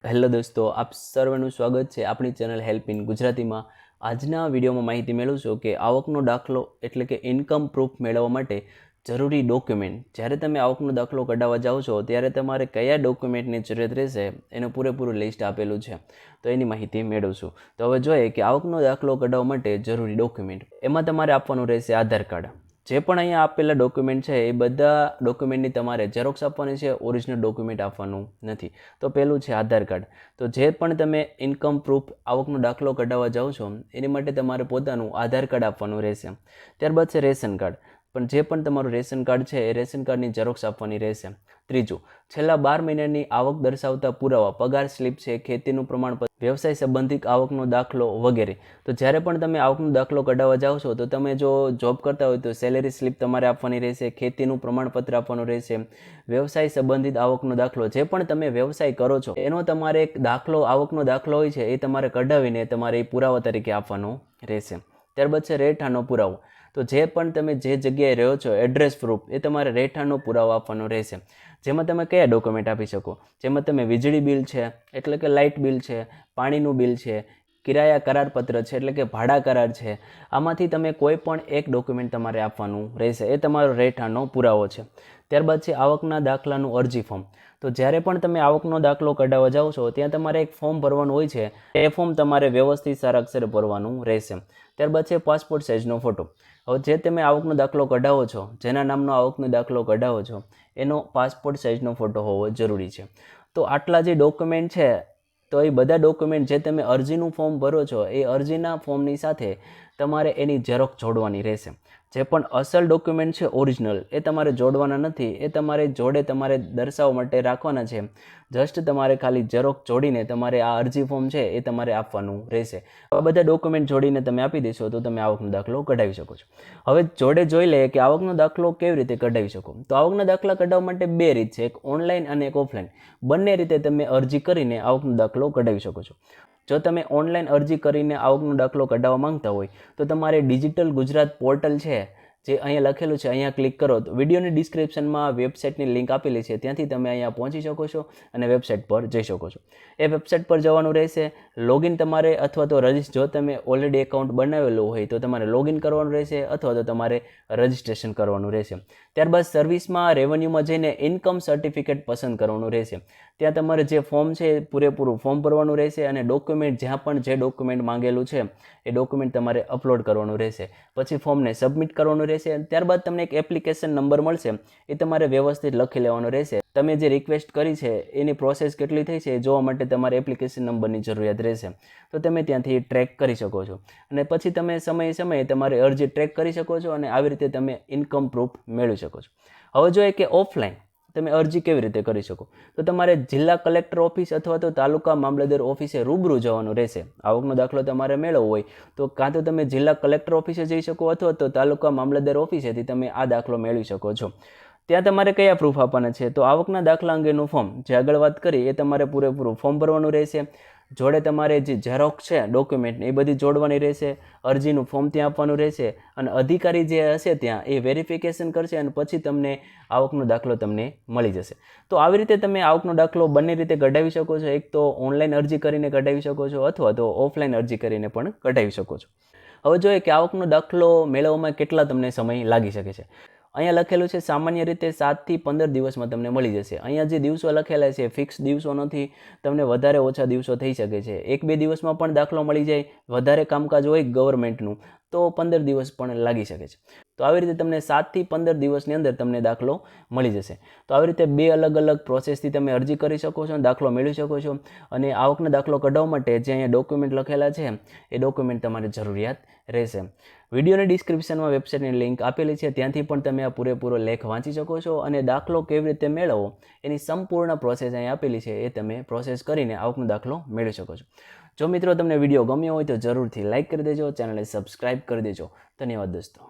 Hello દોસ્તો, આપ સર્વનું સ્વાગત છે આપણી ચેનલ હેલ્પ ઇન ગુજરાતીમાં. આજના વિડીયોમાં માહિતી મેળવશો કે આવકનો દાખલો એટલે કે ઇન્કમ પ્રૂફ મેળવવા માટે જરૂરી ડોક્યુમેન્ટ. જ્યારે તમે આવકનો દાખલો કઢાવવા જાઓ છો ત્યારે તમારે કયા ડોક્યુમેન્ટની જરૂરત રહેશે એનું પૂરેપૂરું લિસ્ટ આપેલું છે, તો એની માહિતી મેળવશું. તો હવે જોઈએ કે આવકનો દાખલો કઢાવવા માટે જરૂરી ડોક્યુમેન્ટ. એમાં તમારે આપવાનું રહેશે આધાર કાર્ડ. જે પણ અહીંયા આપેલા ડોક્યુમેન્ટ છે એ બધા ડોક્યુમેન્ટની તમારે ઝેરોક્સ આપવાની છે, ઓરિજિનલ ડોક્યુમેન્ટ આપવાનું નથી. તો પહેલું છે આધાર કાર્ડ. તો જે પણ તમે ઇન્કમ પ્રૂફ આવકનો દાખલો કઢાવવા જાઓ છો એની માટે તમારે પોતાનું આધાર કાર્ડ આપવાનું રહેશે. ત્યારબાદ છે રેશન કાર્ડ. પણ જે પણ તમારું રેશન કાર્ડ છે એ રેશન કાર્ડની ઝેરોક્સ આપવાની રહેશે. ત્રીજું, છેલ્લા 12 મહિનાની આવક દર્શાવતા પુરાવા, પગાર સ્લીપ છે, ખેતીનું પ્રમાણપત્ર, વ્યવસાય સંબંધિત આવકનો દાખલો વગેરે. તો જ્યારે પણ તમે આવકનો દાખલો કઢાવવા જાઓ છો તો તમે જો જોબ કરતા હોય તો સેલેરી સ્લીપ તમારે આપવાની રહેશે, ખેતીનું પ્રમાણપત્ર આપવાનું રહેશે, વ્યવસાય સંબંધિત આવકનો દાખલો, જે પણ તમે વ્યવસાય કરો છો એનો તમારે એક દાખલો, આવકનો દાખલો હોય છે એ તમારે કઢાવીને તમારે એ પુરાવા તરીકે આપવાનો રહેશે. ત્યારબાદ છે રહેઠાણનો પુરાવો. તો જે પણ તમે જે જગ્યાએ રહ્યો છો, એડ્રેસ પ્રૂફ, એ તમારે રહેઠાણનો પુરાવો આપવાનો રહેશે. જેમાં તમે કયા ડોક્યુમેન્ટ આપી શકો? જેમાં તમે વીજળી બિલ છે એટલે કે લાઇટ બિલ છે, પાણીનું બિલ છે, કિરાયા કરારપત્ર છે એટલે કે ભાડા કરાર છે, આમાંથી તમે કોઈ પણ એક ડોક્યુમેન્ટ તમારે આપવાનું રહેશે. એ તમારો રહેઠાણનો પુરાવો છે. ત્યારબાદ છે આવકના દાખલાનું અરજી ફોર્મ. તો જ્યારે પણ તમે આવકનો દાખલો કઢાવવા જાઓ છો ત્યાં તમારે એક ફોર્મ ભરવાનું હોય છે. એ ફોર્મ તમારે વ્યવસ્થિત સારા અક્ષરે ભરવાનું રહેશે. ત્યારબાદ છે પાસપોર્ટ સાઇઝનો ફોટો. હવે જે તમે આવકનો દાખલો કઢાવો છો, જેના નામનો આવકનો દાખલો કઢાવો છો, એનો પાસપોર્ટ સાઇઝનો ફોટો હોવો જરૂરી છે. તો આટલા જે ડોક્યુમેન્ટ છે, તો એ બધા ડોક્યુમેન્ટ જે તમે અરજીનું ફોર્મ ભરો છો એ અરજીના ફોર્મની સાથે તમારે એની ઝેરોક્સ જોડવાની રહેશે. જે પણ અસલ ડોક્યુમેન્ટ છે ઓરિજિનલ, એ તમારે જોડવાના નથી. એ તમારે જોડે તમારે દર્શાવવા માટે રાખવાના છે. જસ્ટ તમારે ખાલી ઝેરોક્સ જોડીને તમારે આ અરજી ફોર્મ છે એ તમારે આપવાનું રહેશે. આ બધા ડોક્યુમેન્ટ જોડીને તમે આપી દેશો તો તમે આવકનો દાખલો કઢાવી શકો છો. હવે જોડે જોઈ લઈએ કે આવકનો દાખલો કેવી રીતે કઢાવી શકો. તો આવકના દાખલા કઢાવવા માટે બે રીત છે, એક ઓનલાઈન અને એક ઓફલાઈન. બંને રીતે તમે અરજી કરીને આવકનો દાખલો કઢાવી શકો છો. જો તમે ઓનલાઈન અરજી કરીને આવકનો દાખલો કઢાવવા માંગતા હોય તો તમારે ડિજિટલ ગુજરાત પોર્ટલ છે, જે અહીંયા લખેલું છે, અહીંયા ક્લિક કરો તો વિડીયોની ડિસ્ક્રિપ્શનમાં વેબસાઇટની લિંક આપેલી છે, ત્યાંથી તમે અહીંયા પહોંચી શકો છો અને વેબસાઇટ પર જઈ શકો છો. એ વેબસાઇટ પર જવાનું રહેશે. લોગિન તમારે અથવા તો જો તમે ઓલરેડી એકાઉન્ટ બનાવેલું હોય તો તમારે લોગિન કરવાનું રહેશે અથવા તો તમારે રજિસ્ટ્રેશન કરવાનું રહેશે. ત્યારબાદ સર્વિસમાં રેવન્યુમાં જઈને ઇન્કમ સર્ટિફિકેટ પસંદ કરવાનું રહેશે. ત્યાં તમારે જે ફોર્મ છે એ પૂરેપૂરું ફોર્મ ભરવાનું રહેશે અને ડોક્યુમેન્ટ, જ્યાં પણ જે ડોક્યુમેન્ટ માંગેલું છે એ ડોક્યુમેન્ટ તમારે અપલોડ કરવાનું રહેશે. પછી ફોર્મને સબમિટ કરવાનું રહેશે. ત્યારબાદ તમને એક એપ્લિકેશન નંબર મળશે, એ તમારે વ્યવસ્થિત લખી લેવાનો રહેશે. તમે જે રિક્વેસ્ટ કરી છે એની પ્રોસેસ કેટલી થઈ છે એ જોવા માટે તમારે એપ્લિકેશન નંબરની જરૂરિયાત રહેશે. તો તમે ત્યાંથી ટ્રેક કરી શકો છો અને પછી તમે સમયે તમારી અરજી ટ્રેક કરી શકો છો અને આવી રીતે તમે ઇન્કમ પ્રૂફ મેળવી શકો છો. હવે જોઈએ કે ઓફલાઈન તમે અરજી કેવી રીતે કરી શકો. તો તમારે જિલ્લા કલેક્ટર ઓફિસ અથવા તો તાલુકા મામલતદાર ઓફિસે રૂબરૂ જવાનું રહેશે. આવકનો દાખલો તમારે મેળવવો હોય તો કાં તો તમે જિલ્લા કલેક્ટર ઓફિસે જઈ શકો અથવા તો તાલુકા મામલતદાર ઓફિસેથી તમે આ દાખલો મેળવી શકો છો. ત્યાં તમારે કયા પ્રૂફ આપવાના છે? તો આવકના દાખલા અંગેનું ફોર્મ, જે આગળ વાત કરી, એ તમારે પૂરેપૂરું ફોર્મ ભરવાનું રહેશે. જોડે તમારે જે ઝેરોક્સ છે ડોક્યુમેન્ટ એ બધી જોડવાની રહેશે. અરજીનું ફોર્મ ત્યાં આપવાનું રહેશે અને અધિકારી જે હશે ત્યાં એ વેરિફિકેશન કરશે અને પછી તમને આવકનો દાખલો તમને મળી જશે. તો આવી રીતે તમે આવકનો દાખલો બંને રીતે કઢાવી શકો છો. એક તો ઓનલાઈન અરજી કરીને કઢાવી શકો છો અથવા તો ઓફલાઈન અરજી કરીને પણ કઢાવી શકો છો. હવે જોઈએ કે આવકનો દાખલો મેળવવામાં કેટલા તમને સમય લાગી શકે છે. અહીંયા લખેલું છે સામાન્ય રીતે 7 થી 15 દિવસમાં તમને મળી જશે. અહીંયા જે દિવસો લખેલા છે ફિક્સ દિવસો નથી, તમને વધારે ઓછા દિવસો થઈ શકે છે. 1-2 દિવસમાં પણ દાખલો મળી જાય. વધારે કામકાજ હોય ગવર્મેન્ટનું તો 15 દિવસ પણ લાગી શકે છે. તો આવી રીતે તમને 7 થી 15 દિવસની અંદર તમને દાખલો મળી જશે. તો આવી રીતે બે અલગ અલગ પ્રોસેસથી તમે અરજી કરી શકો છો અને દાખલો મેળવી શકો છો. અને આવકનો દાખલો કઢાવવા માટે જે અહીંયા ડોક્યુમેન્ટ લખેલા છે એ ડોક્યુમેન્ટ તમારે જરૂરિયાત રહેશે. વિડીયોની ડિસ્ક્રિપ્શનમાં વેબસાઇટની લિંક આપેલી છે, ત્યાંથી પણ તમે આ પૂરેપૂરો લેખ વાંચી શકો છો અને દાખલો કેવી રીતે મેળવવો એની સંપૂર્ણ પ્રોસેસ અહીં આપેલી છે, એ તમે પ્રોસેસ કરીને આવકનો દાખલો મેળવી શકો છો. જો મિત્રો તમને વિડીયો ગમ્યો હોય તો જરૂરથી લાઇક કરી દેજો, ચેનલને સબસ્ક્રાઇબ કરી દેજો. ધન્યવાદ દોસ્તો.